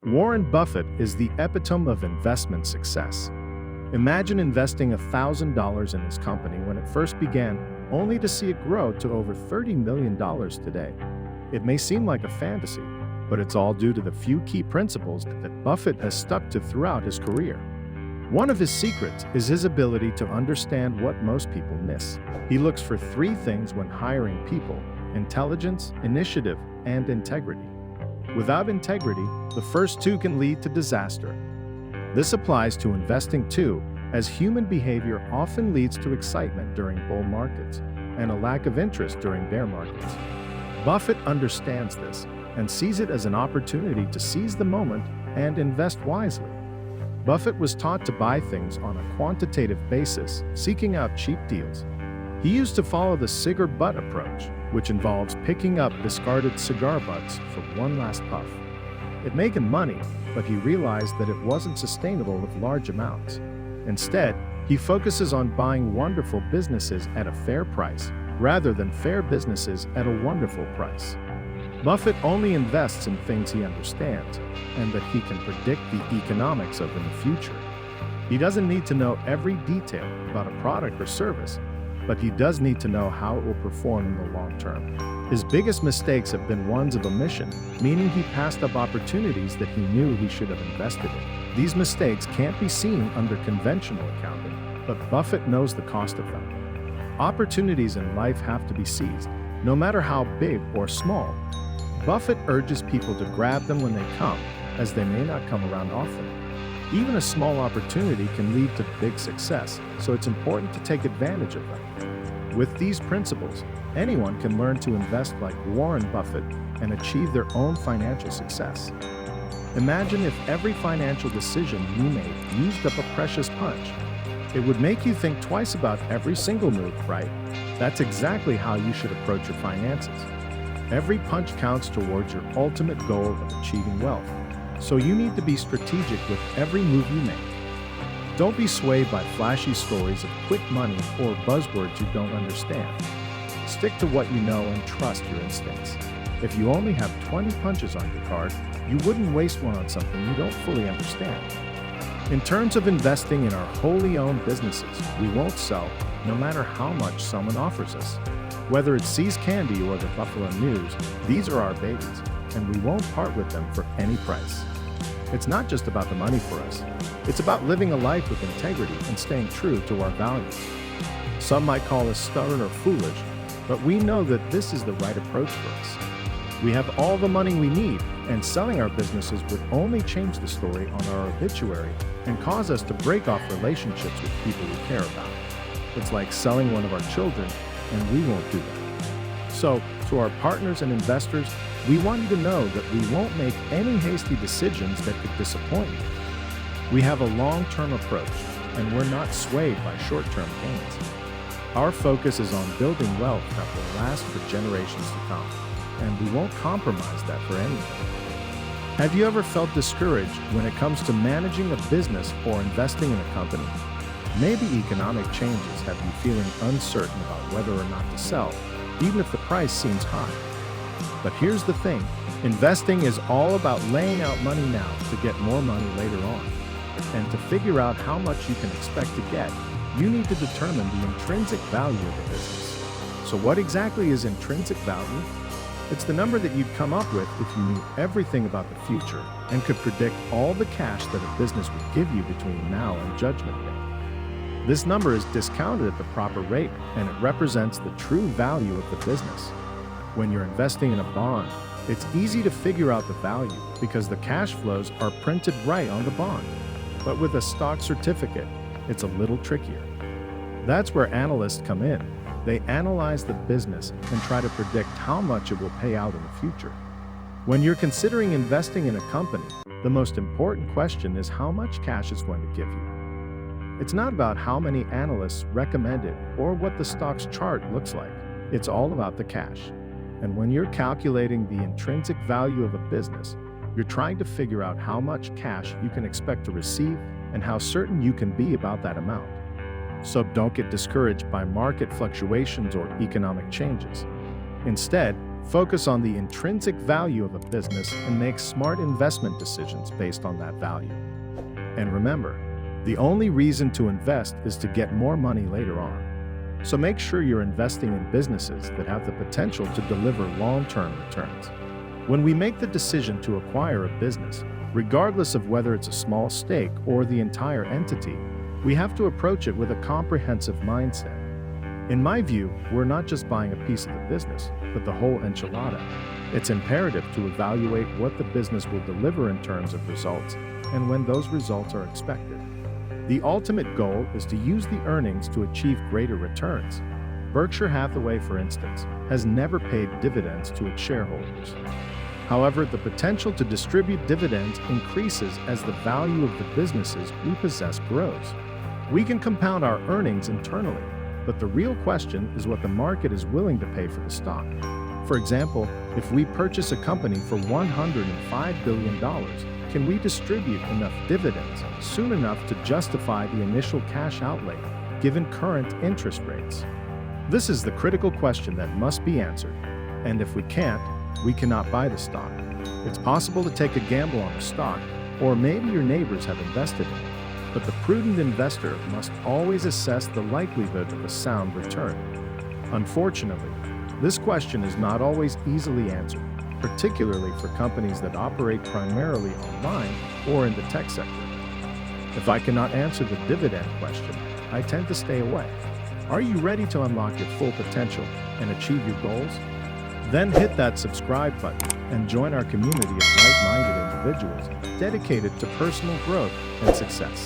Warren Buffett is the epitome of investment success. Imagine investing $1,000 in his company when it first began, only to see it grow to over $30 million today. It may seem like a fantasy, but it's all due to the few key principles that Buffett has stuck to throughout his career. One of his secrets is his ability to understand what most people miss. He looks for three things when hiring people: intelligence, initiative, and integrity. Without integrity, the first two can lead to disaster. This applies to investing too, as human behavior often leads to excitement during bull markets and a lack of interest during bear markets. Buffett understands this and sees it as an opportunity to seize the moment and invest wisely. Buffett was taught to buy things on a quantitative basis, seeking out cheap deals. He used to follow the cigar butt approach, which involves picking up discarded cigar butts for one last puff. It made him money, but he realized that it wasn't sustainable with large amounts. Instead, he focuses on buying wonderful businesses at a fair price, rather than fair businesses at a wonderful price. Buffett only invests in things he understands, and that he can predict the economics of in the future. He doesn't need to know every detail about a product or service, but he does need to know how it will perform in the long term. His biggest mistakes have been ones of omission, meaning he passed up opportunities that he knew he should have invested in. These mistakes can't be seen under conventional accounting, but Buffett knows the cost of them. Opportunities in life have to be seized, no matter how big or small. Buffett urges people to grab them when they come, as they may not come around often. Even a small opportunity can lead to big success, so it's important to take advantage of them. With these principles, anyone can learn to invest like Warren Buffett and achieve their own financial success. Imagine if every financial decision you made used up a precious punch. It would make you think twice about every single move, right? That's exactly how you should approach your finances. Every punch counts towards your ultimate goal of achieving wealth. So you need to be strategic with every move you make. Don't be swayed by flashy stories of quick money or buzzwords you don't understand. Stick to what you know and trust your instincts. If you only have 20 punches on your card, you wouldn't waste one on something you don't fully understand. In terms of investing in our wholly owned businesses, we won't sell no matter how much someone offers us. Whether it's See's Candy or the Buffalo News, these are our babies, and we won't part with them for any price. It's not just about the money for us. It's about living a life with integrity and staying true to our values. Some might call us stubborn or foolish, but we know that this is the right approach for us. We have all the money we need, and selling our businesses would only change the story on our obituary and cause us to break off relationships with people we care about. It's like selling one of our children, and we won't do that. So, to our partners and investors, we want you to know that we won't make any hasty decisions that could disappoint you. We have a long-term approach, and we're not swayed by short-term gains. Our focus is on building wealth that will last for generations to come, and we won't compromise that for anything. Have you ever felt discouraged when it comes to managing a business or investing in a company? Maybe economic changes have you feeling uncertain about whether or not to sell, even if the price seems high. But here's the thing, investing is all about laying out money now to get more money later on. And to figure out how much you can expect to get, you need to determine the intrinsic value of the business. So what exactly is intrinsic value? It's the number that you'd come up with if you knew everything about the future and could predict all the cash that a business would give you between now and Judgment Day. This number is discounted at the proper rate, and it represents the true value of the business. When you're investing in a bond, it's easy to figure out the value because the cash flows are printed right on the bond. But with a stock certificate, it's a little trickier. That's where analysts come in. They analyze the business and try to predict how much it will pay out in the future. When you're considering investing in a company, the most important question is how much cash it's going to give you. It's not about how many analysts recommend it or what the stock's chart looks like. It's all about the cash. And when you're calculating the intrinsic value of a business, you're trying to figure out how much cash you can expect to receive and how certain you can be about that amount. So don't get discouraged by market fluctuations or economic changes. Instead, Focus on the intrinsic value of a business and make smart investment decisions based on that value. And remember, the only reason to invest is to get more money later on. So make sure you're investing in businesses that have the potential to deliver long-term returns. When we make the decision to acquire a business, regardless of whether it's a small stake or the entire entity, we have to approach it with a comprehensive mindset. In my view, we're not just buying a piece of the business, but the whole enchilada. It's imperative to evaluate what the business will deliver in terms of results and when those results are expected. The ultimate goal is to use the earnings to achieve greater returns. Berkshire Hathaway, for instance, has never paid dividends to its shareholders. However, the potential to distribute dividends increases as the value of the businesses we possess grows. We can compound our earnings internally, but the real question is what the market is willing to pay for the stock. For example, if we purchase a company for $105 billion, can we distribute enough dividends soon enough to justify the initial cash outlay, given current interest rates? This is the critical question that must be answered, and if we can't, we cannot buy the stock. It's possible to take a gamble on the stock, or maybe your neighbors have invested in it. But the prudent investor must always assess the likelihood of a sound return. Unfortunately, this question is not always easily answered, particularly for companies that operate primarily online or in the tech sector. If I cannot answer the dividend question, I tend to stay away. Are you ready to unlock your full potential and achieve your goals? Then hit that subscribe button and join our community of like-minded individuals dedicated to personal growth and success.